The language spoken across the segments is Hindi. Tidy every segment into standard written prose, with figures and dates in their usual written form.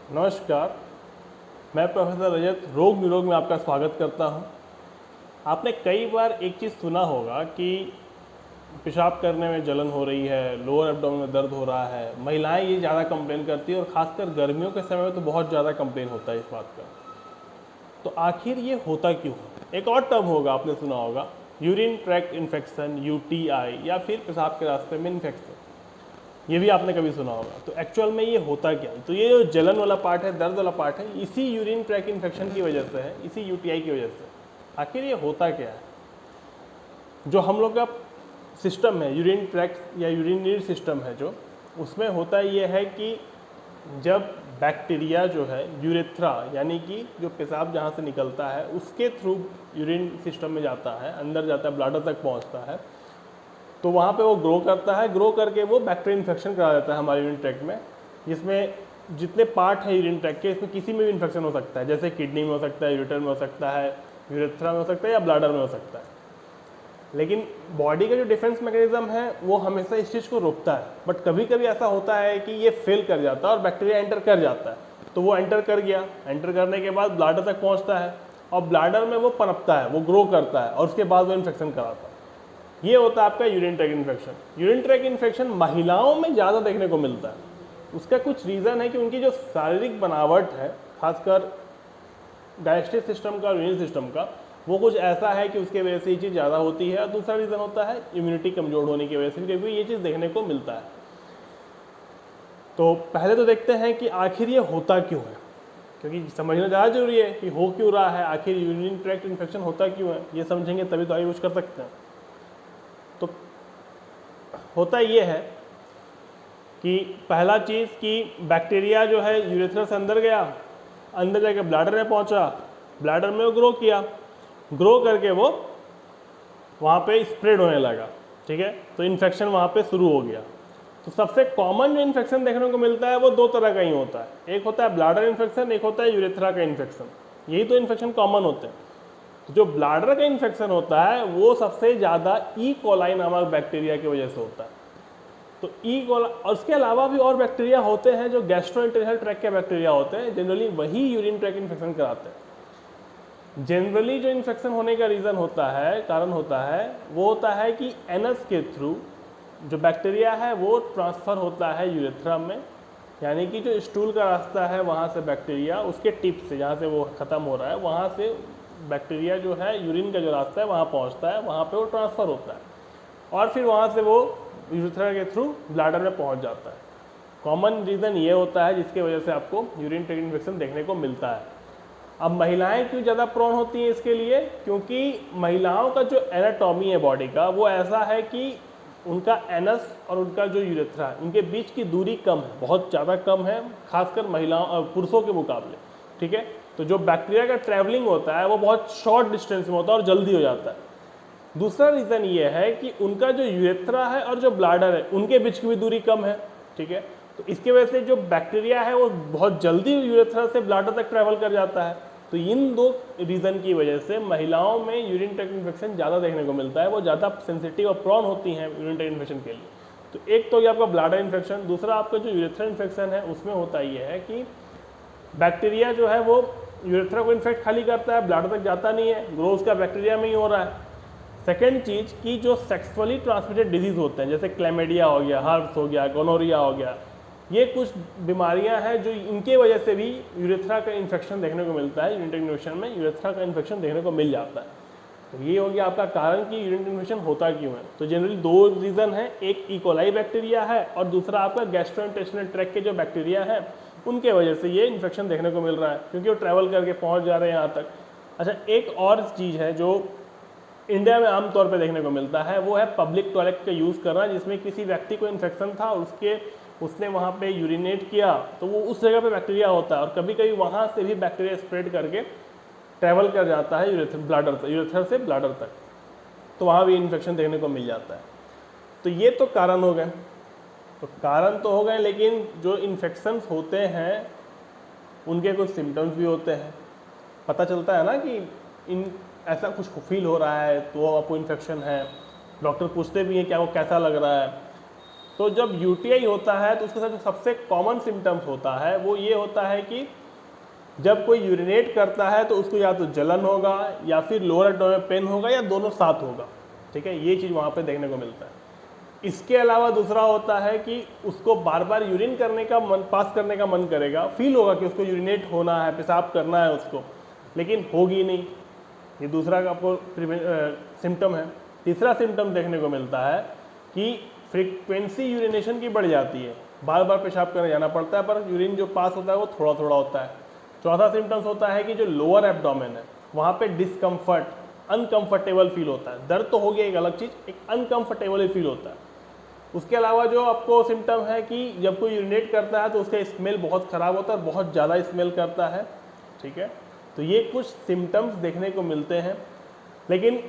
नमस्कार, मैं प्रोफेसर रजत रोग निरोग में आपका स्वागत करता हूं। आपने कई बार एक चीज़ सुना होगा कि पेशाब करने में जलन हो रही है, लोअर एब्डोमेन में दर्द हो रहा है। महिलाएं ये ज़्यादा कंप्लेन करती है और ख़ासकर गर्मियों के समय में तो बहुत ज़्यादा कंप्लेन होता है इस बात का। तो आखिर ये होता क्यों है? एक और टर्म होगा, आपने सुना होगा, यूरिन ट्रैक्ट इन्फेक्शन, यूटीआई, या फिर पेशाब के रास्ते में इन्फेक्शन। ये भी आपने कभी सुना होगा। तो एक्चुअल में ये होता क्या है? तो ये जो जलन वाला पार्ट है, दर्द वाला पार्ट है, इसी यूरिन ट्रैक इन्फेक्शन की वजह से है, इसी यूटीआई की वजह से। आखिर ये होता क्या है? जो हम लोग का सिस्टम है, यूरिन ट्रैक या यूरिनरी सिस्टम है, जो उसमें होता ये है कि जब बैक्टीरिया जो है यूरेथ्रा यानी कि जो पेशाब जहाँ से निकलता है उसके थ्रू यूरिन सिस्टम में जाता है, अंदर जाता है, ब्लैडर तक पहुँचता है, तो वहाँ पे वो ग्रो करता है। ग्रो करके वो बैक्टीरियल इन्फेक्शन करा देता है हमारे यूरिन ट्रैक्ट में, जिसमें जितने पार्ट हैं यूरिन ट्रैक्ट के, इसमें किसी में भी इन्फेक्शन हो सकता है। जैसे किडनी में हो सकता है, यूरेटर में हो सकता है, यूरेथ्रा में हो सकता है, या ब्लैडर में हो सकता है। लेकिन बॉडी का जो डिफेंस मैकेनिज्म है वो हमेशा इस चीज़ को रोकता है। बट कभी कभी ऐसा होता है कि ये फेल कर जाता है और बैक्टीरिया एंटर कर जाता है। तो वो एंटर कर गया, एंटर करने के बाद ब्लैडर तक पहुँचता है और ब्लैडर में वो पनपता है, वो ग्रो करता है और उसके बाद वो इन्फेक्शन कराता है। ये होता है आपका urine track infection. Urine track infection महिलाओं में ज़्यादा देखने को मिलता है। उसका कुछ रीज़न है कि उनकी जो शारीरिक बनावट है, खासकर डाइजेस्टिव सिस्टम का, यूरिन सिस्टम का, वो कुछ ऐसा है कि उसके वजह से ये चीज़ ज़्यादा होती है। और दूसरा रीज़न होता है इम्यूनिटी कमज़ोर होने की वजह से भी ये चीज़ देखने को मिलता है। तो पहले तो देखते हैं कि आखिर ये होता क्यों है, क्योंकि समझना ज़्यादा जरूरी है कि हो क्यों रहा है, आखिर यूरिन ट्रैक इन्फेक्शन होता क्यों है। ये समझेंगे तभी तो आगे कुछ कर सकते हैं। तो होता ये है कि पहला चीज़ कि बैक्टीरिया जो है यूरेथ्रा से अंदर गया, अंदर जाकर ब्लैडर में पहुंचा, ब्लैडर में वो ग्रो किया, ग्रो करके वो वहाँ पे स्प्रेड होने लगा। ठीक है, तो इन्फेक्शन वहाँ पे शुरू हो गया। तो सबसे कॉमन जो इन्फेक्शन देखने को मिलता है वो दो तरह का ही होता है। एक होता है ब्लैडर इन्फेक्शन, एक होता है यूरेथ्रा का इन्फेक्शन। यही तो इन्फेक्शन कॉमन होते हैं। तो जो ब्लैडर का इन्फेक्शन होता है वो सबसे ज़्यादा ई कोलाई नामक बैक्टीरिया की वजह से होता है। तो ई कोलाई, और उसके अलावा भी और बैक्टीरिया होते हैं जो गैस्ट्रोइंटेस्टाइनल ट्रैक्ट के बैक्टीरिया होते हैं, जनरली वही यूरिन ट्रैक इन्फेक्शन कराते हैं। जनरली जो इन्फेक्शन होने का रीज़न होता है, कारण होता है, वो होता है कि एनस के थ्रू जो बैक्टीरिया है वो ट्रांसफ़र होता है यूरेथ्रा में, यानी कि जो स्टूल का रास्ता है वहाँ से बैक्टीरिया उसके टिप से, जहाँ से वो ख़त्म हो रहा है, वहाँ से बैक्टीरिया जो है यूरिन का जो रास्ता है वहाँ पहुँचता है, वहाँ पे वो ट्रांसफ़र होता है और फिर वहाँ से वो यूरेथ्रा के थ्रू ब्लैडर में पहुँच जाता है। कॉमन रीज़न ये होता है जिसकी वजह से आपको यूरिन ट्रैक्ट इन्फेक्शन देखने को मिलता है। अब महिलाएं क्यों ज़्यादा प्रोन होती हैं इसके लिए? क्योंकि महिलाओं का जो एनाटॉमी है बॉडी का वो ऐसा है कि उनका एनस और उनका जो यूरेथ्रा, इनके बीच की दूरी कम है, बहुत ज़्यादा कम है, खासकर महिलाओं पुरुषों के मुकाबले। ठीक है, तो जो बैक्टीरिया का ट्रैवलिंग होता है वो बहुत शॉर्ट डिस्टेंस में होता है और जल्दी हो जाता है। दूसरा रीज़न ये है कि उनका जो यूरेथ्रा है और जो ब्लैडर है उनके बीच की भी दूरी कम है। ठीक है, तो इसके वजह से जो बैक्टीरिया है वो बहुत जल्दी यूरेथ्रा से ब्लैडर तक ट्रैवल कर जाता है। तो इन दो रीज़न की वजह से महिलाओं में यूरिन ट्रैक्ट इन्फेक्शन ज़्यादा देखने को मिलता है, वो ज़्यादा सेंसिटिव और प्रॉन होती हैं यूरिन ट्रैक्ट इन्फेक्शन के लिए। तो एक तो ये आपका ब्लैडर इन्फेक्शन, दूसरा आपका जो यूरेथ्रा इन्फेक्शन है उसमें होता ये है कि बैक्टीरिया जो है वो यूरेथ्रा को इन्फेक्ट खाली करता है, ब्लैडर तक जाता नहीं है, ग्रो उसका बैक्टीरिया में ही हो रहा है। सेकेंड चीज़ कि जो सेक्सुअली ट्रांसमिटेड डिजीज़ होते हैं, जैसे क्लेमेडिया हो गया, हर्प्स हो गया, गोनोरिया हो गया, ये कुछ बीमारियां हैं जो इनके वजह से भी यूरेथ्रा का इन्फेक्शन देखने को मिलता है। यूरिन ट्रैक्ट इन्फेक्शन में यूरेथ्रा का इन्फेक्शन देखने को मिल जाता है। तो ये हो गया आपका कारण कि यूरिन इन्फेक्शन होता क्यों है। तो जनरली दो रीज़न है, एक ई कोलाई बैक्टीरिया है और दूसरा आपका गैस्ट्रोइंटेस्टाइनल ट्रैक्ट के जो बैक्टीरिया हैं उनके वजह से ये इन्फेक्शन देखने को मिल रहा है, क्योंकि वो ट्रैवल करके पहुँच जा रहे हैं यहाँ तक। अच्छा, एक और चीज़ है जो इंडिया में आमतौर पे देखने को मिलता है, वो है पब्लिक टॉयलेट का यूज़ करना, जिसमें किसी व्यक्ति को इन्फेक्शन था और उसने वहाँ पे यूरिनेट किया तो वो उस जगह पे बैक्टीरिया होता है और कभी कभी वहाँ से भी बैक्टीरिया स्प्रेड करके ट्रैवल कर जाता है यूरेथ्रा से ब्लैडर तक, तो वहाँ भी इन्फेक्शन देखने को मिल जाता है। तो ये तो कारण हो गए, लेकिन जो इन्फेक्शंस होते हैं उनके कुछ सिम्टम्स भी होते हैं। पता चलता है ना कि इन ऐसा कुछ फील हो रहा है तो आपको इन्फेक्शन है, डॉक्टर पूछते भी हैं कि आपको कैसा लग रहा है। तो जब यूटीआई होता है तो उसके साथ जो सबसे कॉमन सिम्टम्स होता है वो ये होता है कि जब कोई यूरिनेट करता है तो उसको या तो जलन होगा या फिर लोअर एब्डोमेन में पेन होगा या दोनों साथ होगा, ठीक है, ये चीज़ वहाँ पे देखने को मिलता है। इसके अलावा दूसरा होता है कि उसको बार बार यूरिन करने का मन, पास करने का मन करेगा, फील होगा कि उसको यूरिनेट होना है, पेशाब करना है उसको, लेकिन होगी नहीं। ये दूसरा आपको सिम्टम है। तीसरा सिम्टम देखने को मिलता है कि फ्रीक्वेंसी यूरिनेशन की बढ़ जाती है, बार बार पेशाब करने जाना पड़ता है पर यूरिन जो पास होता है वो थोड़ा थोड़ा होता है। चौथा सिम्टम्स होता है कि जो लोअर एब्डोमेन है वहाँ पे डिस्कम्फर्ट, अनकंफर्टेबल फील होता है। दर्द तो हो गया एक अलग चीज़, एक अनकंफर्टेबल फील होता है। उसके अलावा जो आपको सिम्टम है कि जब कोई यूरिनेट करता है तो उसका स्मेल बहुत ख़राब होता है, बहुत ज़्यादा स्मेल करता है, ठीक है। तो ये कुछ सिम्टम्स देखने को मिलते हैं। लेकिन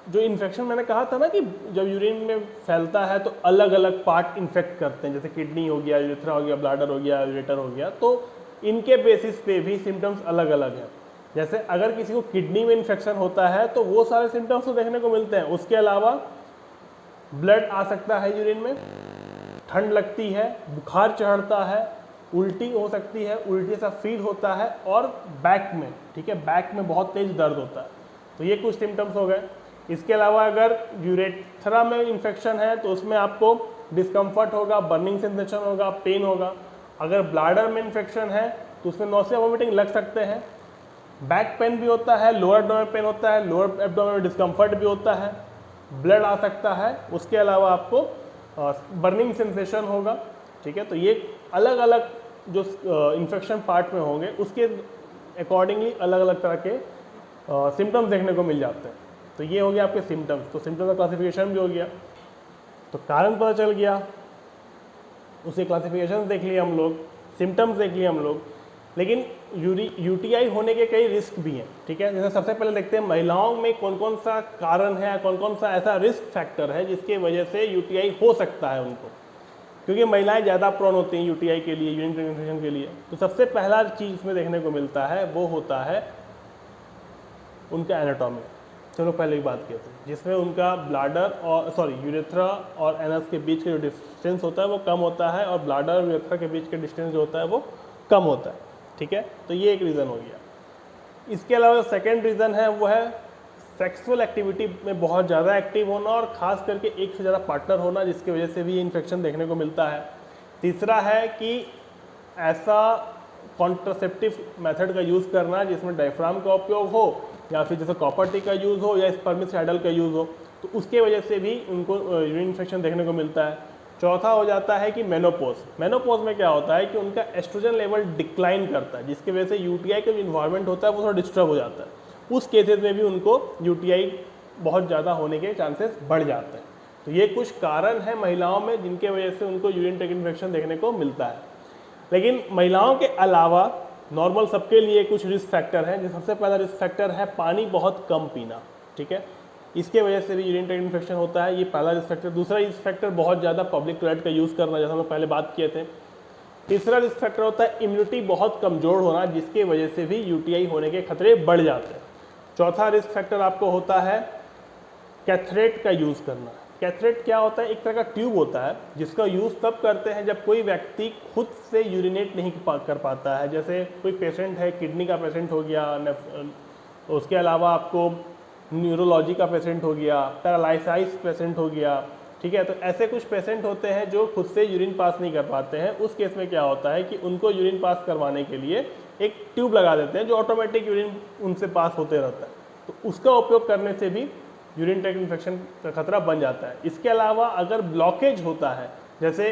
जो इन्फेक्शन मैंने कहा था ना कि जब यूरिन में फैलता है तो अलग अलग पार्ट इन्फेक्ट करते हैं, जैसे किडनी हो गया, यूरेथ्रा हो गया, ब्लैडर हो गया, यूरेटर हो गया, तो इनके बेसिस पे भी सिम्टम्स अलग अलग हैं। जैसे अगर किसी को किडनी में इन्फेक्शन होता है तो वो सारे सिम्टम्स तो देखने को मिलते हैं। उसके अलावा ब्लड आ सकता है यूरिन में, ठंड लगती है, बुखार चढ़ता है, उल्टी हो सकती है, उल्टी सा फील होता है, और बैक में, ठीक है, बैक में बहुत तेज दर्द होता है। तो ये कुछ सिम्टम्स हो गए। इसके अलावा अगर यूरेथ्रा में इन्फेक्शन है तो उसमें आपको डिस्कम्फर्ट होगा, बर्निंग सेंसेशन होगा, पेन होगा। अगर ब्लैडर में इन्फेक्शन है तो उसमें नौसिया वोमिटिंग लग सकते हैं, बैक पेन भी होता है, लोअर एब्डोमेन पेन होता है, लोअर एब्डोमेन में डिस्कम्फर्ट भी होता है, ब्लड आ सकता है। उसके अलावा आपको बर्निंग सेंसेशन होगा, ठीक है। तो ये अलग अलग जो इन्फेक्शन पार्ट में होंगे उसके अकॉर्डिंगली अलग अलग तरह के सिम्टम्स देखने को मिल जाते हैं। तो ये हो गया आपके सिम्टम्स। तो सिम्टम्स का क्लासिफिकेशन भी हो गया, तो कारण पता चल गया, उसके क्लासिफिकेशन देख लिए हम लोग, सिम्टम्स देख लिए हम लोग। लेकिन यूटीआई होने के कई रिस्क भी हैं, ठीक है। जैसे सबसे पहले देखते हैं महिलाओं में कौन कौन सा कारण है, कौन कौन सा ऐसा रिस्क फैक्टर है जिसके वजह से यूटीआई हो सकता है उनको, क्योंकि महिलाएं ज़्यादा प्रोन होती हैं यूटीआई के लिए, यूरिनरी इन्फेक्शन के लिए। तो सबसे पहला चीज़ इसमें देखने को मिलता है वो होता है उनका एनाटॉमी। चलो पहले की बात किए थे, जिसमें उनका ब्लैडर और यूरेथ्रा और एनस के बीच का जो डिस्टेंस होता है वो कम होता है, और ब्लैडर और यूरेथ्रा के बीच का डिस्टेंस जो होता है वो कम होता है, ठीक है। तो ये एक रीज़न हो गया। इसके अलावा जो सेकेंड रीज़न है वो है सेक्सुअल एक्टिविटी में बहुत ज़्यादा एक्टिव होना, और ख़ास करके एक से ज़्यादा पार्टनर होना, जिसकी वजह से भी इन्फेक्शन देखने को मिलता है। तीसरा है कि ऐसा कॉन्ट्रासेप्टिव मेथड का यूज़ करना जिसमें डायफ्राम का उपयोग हो, या फिर जैसे कॉपर टी का यूज़ हो, या स्पर्मिसाइडल का यूज़ हो, तो उसके वजह से भी उनको यूरिन इन्फेक्शन देखने को मिलता है। चौथा हो जाता है कि मेनोपॉज। मेनोपॉज में क्या होता है कि उनका एस्ट्रोजन लेवल डिक्लाइन करता है, जिसकी वजह से यूटीआई का जो इन्वायरमेंट होता है वो थोड़ा डिस्टर्ब हो जाता है। उस केसेस में भी उनको यूटीआई बहुत ज़्यादा होने के चांसेस बढ़ जाते हैं। तो ये कुछ कारण है महिलाओं में जिनके वजह से उनको यूरिन ट्रैक्ट इन्फेक्शन देखने को मिलता है। लेकिन महिलाओं के अलावा नॉर्मल सबके लिए कुछ रिस्क फैक्टर हैं। जो सबसे पहला रिस्क फैक्टर है पानी बहुत कम पीना, ठीक है, इसके वजह से भी यूरिन ट्रैक्ट इन्फेक्शन होता है, ये पहला रिस्क फैक्टर। दूसरा रिस्क फैक्टर बहुत ज़्यादा पब्लिक टॉयलेट का यूज़ करना, जैसा हम लोग पहले बात किए थे। तीसरा रिस्क फैक्टर होता है इम्यूनिटी बहुत कमज़ोर होना, जिसके वजह से भी यूटीआई होने के खतरे बढ़ जाते हैं। चौथा रिस्क फैक्टर आपको होता है कैथरेट का यूज़ करना। कैथरेट क्या होता है? एक तरह का ट्यूब होता है जिसका यूज़ तब करते हैं जब कोई व्यक्ति खुद से यूरिनेट नहीं कर पाता है। जैसे कोई पेशेंट है, किडनी का पेशेंट हो गया, उसके अलावा आपको न्यूरोलॉजी का पेशेंट हो गया, पैरालाइसिस पेशेंट हो गया, ठीक है। तो ऐसे कुछ पेशेंट होते हैं जो खुद से यूरिन पास नहीं कर पाते हैं। उस केस में क्या होता है कि उनको यूरिन पास करवाने के लिए एक ट्यूब लगा देते हैं जो ऑटोमेटिक यूरिन उनसे पास होते रहता है। तो उसका उपयोग करने से भी यूरिन ट्रैक्ट इन्फेक्शन का खतरा बन जाता है। इसके अलावा अगर ब्लॉकेज होता है, जैसे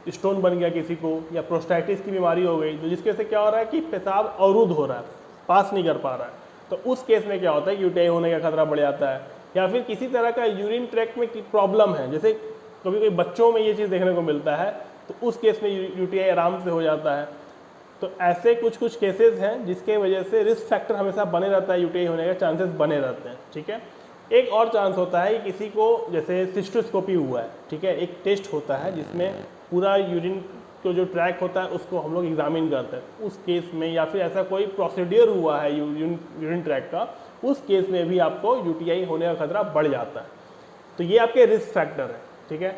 स्टोन बन गया किसी को, या प्रोस्टाइटिस की बीमारी हो गई, तो जिसकी वजह से क्या हो रहा है कि पेशाब अवरुद्ध हो रहा है, पास नहीं कर पा रहा है, तो उस केस में क्या होता है कि यूटीआई होने का खतरा बढ़ जाता है। या फिर किसी तरह का यूरिन ट्रैक्ट में प्रॉब्लम है, जैसे कभी कभी बच्चों में ये चीज़ देखने को मिलता है, तो उस केस में यूटीआई आराम से हो जाता है। तो ऐसे कुछ कुछ केसेस हैं जिसके वजह से रिस्क फैक्टर हमेशा बने रहता है, यूटीआई होने का चांसेस बने रहते हैं, ठीक है। एक और चांस होता है कि किसी को जैसे सिस्टोस्कोपी हुआ है, ठीक है, एक टेस्ट होता है जिसमें पूरा यूरिन को जो ट्रैक होता है उसको हम लोग एग्जामिन करते हैं। उस केस में, या फिर ऐसा कोई प्रोसीडियर हुआ है यूरिन ट्रैक का, उस केस में भी आपको यूटीआई होने का खतरा बढ़ जाता है। तो ये आपके रिस्क फैक्टर है, ठीक है।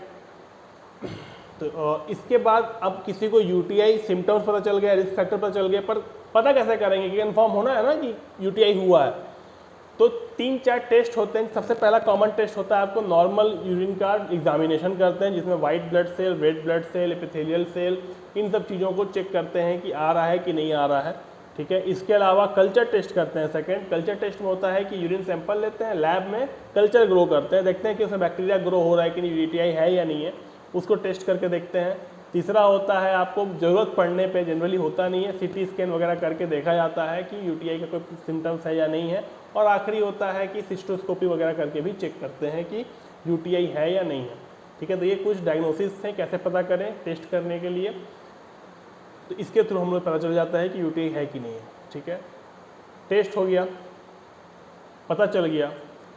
तो इसके बाद अब किसी को यूटीआई सिम्टम्स पता चल गया, रिस्क फैक्टर पता चल गया, पर पता कैसे करेंगे कि कंफर्म होना है ना कि यूटीआई हुआ है। तो 3-4 टेस्ट होते हैं। सबसे पहला कॉमन टेस्ट होता है, आपको नॉर्मल यूरिन का एग्जामिनेशन करते हैं जिसमें white blood cell, red blood cell, epithelial cell, इन सब चीज़ों को चेक करते हैं कि आ रहा है कि नहीं आ रहा है, ठीक है। इसके अलावा कल्चर टेस्ट करते हैं। सेकंड कल्चर टेस्ट में होता है कि यूरिन सैंपल लेते हैं, लैब में कल्चर ग्रो करते हैं, देखते हैं कि उसमें बैक्टीरिया ग्रो हो रहा है कि नहीं, यूटीआई है या नहीं है, उसको टेस्ट करके देखते हैं। तीसरा होता है, आपको ज़रूरत पड़ने पे, जनरली होता नहीं है, सीटी स्कैन वगैरह करके देखा जाता है कि यूटीआई का कोई सिम्टम्स है या नहीं है। और आखिरी होता है कि सिस्टोस्कोपी वगैरह करके भी चेक करते हैं कि यूटीआई है या नहीं है, ठीक है। तो ये कुछ डायग्नोसिस हैं कैसे पता करें टेस्ट करने के लिए। तो इसके थ्रू हम लोग पता चल जाता है कि यूटीआई है कि नहीं है, ठीक है। टेस्ट हो गया, पता चल गया,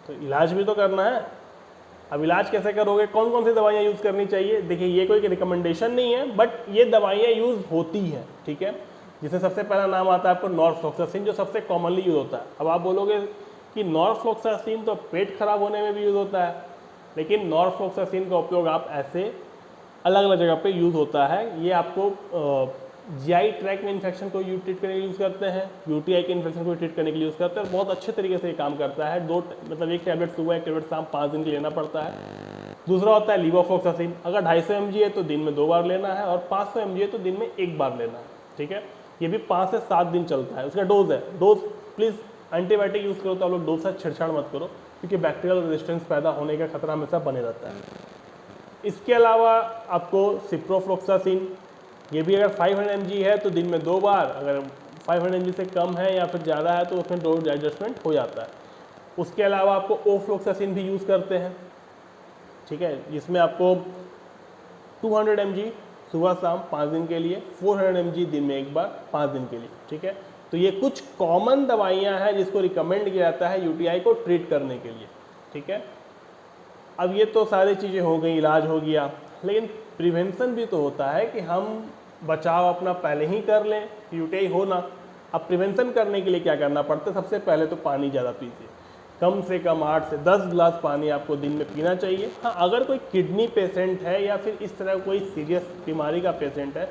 तो इलाज भी तो करना है। अब इलाज कैसे करोगे, कौन कौन सी दवाइयाँ यूज़ करनी चाहिए? देखिए, ये कोई रिकमेंडेशन नहीं है, बट ये दवाइयाँ यूज़ होती हैं, ठीक है। जिसमें सबसे पहला नाम आता है आपको नॉरफ्लॉक्सासिन, जो सबसे कॉमनली यूज़ होता है। अब आप बोलोगे कि नॉरफ्लॉक्सासिन तो पेट खराब होने में भी यूज़ होता है, लेकिन नॉरफ्लॉक्सासिन का उपयोग आप ऐसे अलग अलग जगह पे यूज़ होता है। ये आपको जीआई ट्रैक में इन्फेक्शन को ट्रीट करने के लिए यूज़ करते हैं, यूटीआई के इन्फेक्शन को ट्रीट करने के लिए यूज़ करते हैं, और बहुत अच्छे तरीके से ये काम करता है। मतलब एक टैबलेट सुबह, एक टैबलेट शाम, 5 दिन के लेना पड़ता है। दूसरा होता है लीवोफ्लॉक्सासिन, अगर 250 mg है तो दिन में 2 बार लेना है, और 500 mg है तो दिन में 1 बार लेना है, ठीक है। ये भी 5 से 7 दिन चलता है। उसका डोज है, डोज प्लीज़ एंटीबायोटिक यूज़ करो तो आप लोग डोज से छेड़छाड़ मत करो, क्योंकि बैक्टीरियल रेजिस्टेंस पैदा होने का खतरा हमेशा बने रहता है। इसके अलावा आपको सिप्रोफ्लॉक्सासिन, ये भी अगर 500 mg है तो दिन में 2 बार, अगर 500 mg से कम है या फिर ज़्यादा है तो उसमें डोज एडजस्टमेंट हो जाता है। उसके अलावा आपको ओफ्लॉक्सासिन भी यूज़ करते हैं, ठीक है, जिसमें आपको 200 mg सुबह शाम 5 दिन के लिए, 400 mg दिन में 1 बार 5 दिन के लिए, ठीक है। तो ये कुछ कॉमन दवाइयाँ हैं जिसको रिकमेंड किया जाता है यूटीआई को ट्रीट करने के लिए, ठीक है। अब ये तो सारी चीज़ें हो गई, इलाज हो गया, लेकिन प्रिवेंशन भी तो होता है कि हम बचाव अपना पहले ही कर लें, यूटीआई हो ना। अब प्रिवेंशन करने के लिए क्या करना पड़ता है? सबसे पहले तो पानी ज़्यादा पीजिए, कम से कम 8 से 10 गिलास पानी आपको दिन में पीना चाहिए। हाँ, अगर कोई किडनी पेशेंट है या फिर इस तरह कोई सीरियस बीमारी का पेशेंट है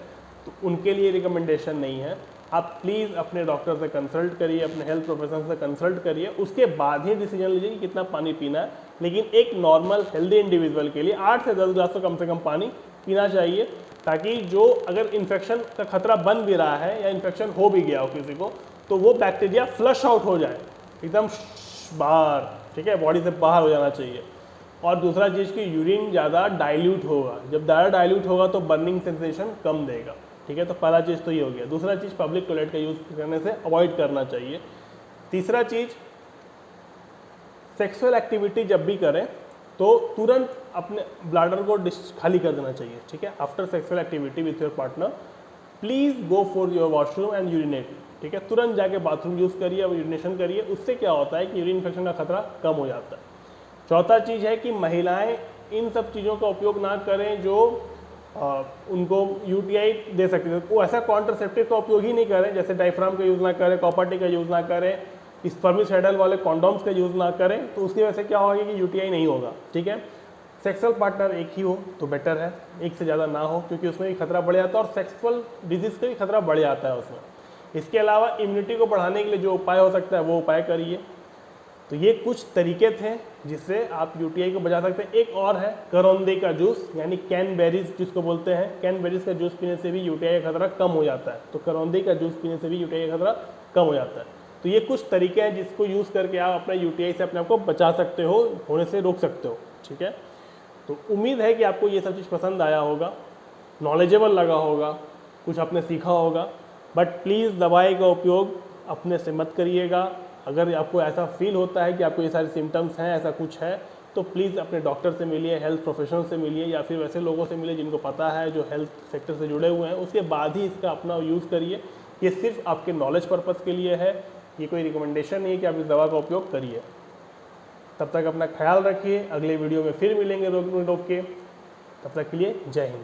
तो उनके लिए रिकमेंडेशन नहीं है। आप प्लीज़ अपने डॉक्टर से कंसल्ट करिए, अपने हेल्थ प्रोफेशनल से कंसल्ट करिए, उसके बाद ही डिसीजन लीजिए कि कितना पानी पीना है। लेकिन एक नॉर्मल हेल्दी इंडिविजुअल के लिए 8 से 10 गिलास तो कम से कम पानी पीना चाहिए, ताकि जो अगर इन्फेक्शन का खतरा बन भी रहा है या इन्फेक्शन हो भी गया हो किसी को, तो वो बैक्टीरिया फ्लश आउट हो जाए एकदम बाहर, ठीक है, बॉडी से बाहर हो जाना चाहिए। और दूसरा चीज़ कि यूरिन ज़्यादा डाइल्यूट होगा, जब ज़्यादा डाइल्यूट होगा तो बर्निंग सेंसेशन कम देगा, ठीक है। तो पहला चीज़ तो ये हो गया। दूसरा चीज़, पब्लिक टॉयलेट का यूज़ करने से अवॉइड करना चाहिए। तीसरा चीज़, सेक्सुअल एक्टिविटी जब भी करें तो तुरंत अपने ब्लैडर को खाली कर देना चाहिए, ठीक है। After sexual activity with your partner please go for your washroom and urinate, ठीक है। तुरंत जाके बाथरूम यूज़ करिए और यूरिनेशन करिए, उससे क्या होता है कि यूरिन इन्फेक्शन का खतरा कम हो जाता है। चौथा चीज़ है कि महिलाएं इन सब चीज़ों का उपयोग ना करें जो उनको यूटीआई दे सकते हैं। वो ऐसा कॉन्ट्रासेप्टिव का उपयोग ही नहीं करें, जैसे डायफ्राम का यूज़ ना करें, कॉपर का यूज़ ना करें, स्पर्मिसाइडल वाले कॉन्डोम्स का यूज़ ना करें, तो उसकी वजह से क्या होगा कि यूटीआई नहीं होगा, ठीक है। सेक्सुअल पार्टनर एक ही हो तो बेटर है, एक से ज़्यादा ना हो, क्योंकि उसमें भी खतरा बढ़ जाता है और सेक्सुअल डिजीज़ का भी खतरा बढ़ जाता है उसमें। इसके अलावा इम्यूनिटी को बढ़ाने के लिए जो उपाय हो सकता है वो उपाय करिए। तो ये कुछ तरीके थे जिससे आप यूटीआई को बचा सकते हैं। एक और है करौंदे का जूस, यानी कैनबेरीज जिसको बोलते हैं, कैनबेरीज का जूस पीने से भी यूटीआई का खतरा कम हो जाता है। तो करौंदे का जूस पीने से भी यूटीआई का खतरा कम हो जाता है। तो ये कुछ तरीके हैं जिसको यूज़ करके आप अपने यूटीआई से अपने आप को बचा सकते हो, होने से रोक सकते हो, ठीक है। तो उम्मीद है कि आपको ये सब चीज़ पसंद आया होगा, नॉलेजेबल लगा होगा, कुछ आपने सीखा होगा। बट प्लीज़ दवाई का उपयोग अपने से मत करिएगा। अगर आपको ऐसा फील होता है कि आपको ये सारे सिम्टम्स हैं, ऐसा कुछ है, तो प्लीज़ अपने डॉक्टर से मिलिए, हेल्थ प्रोफेशनल से मिलिए, या फिर वैसे लोगों से मिलिए जिनको पता है, जो हेल्थ सेक्टर से जुड़े हुए हैं। उसके बाद ही इसका अपना यूज़ करिए। ये सिर्फ आपके नॉलेज पर्पज़ के लिए है, ये कोई रिकमेंडेशन नहीं है कि आप इस दवा का उपयोग करिए। तब तक अपना ख्याल रखिए, अगले वीडियो में फिर मिलेंगे रोग में रोक के। तब तक के लिए जय हिंद।